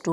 2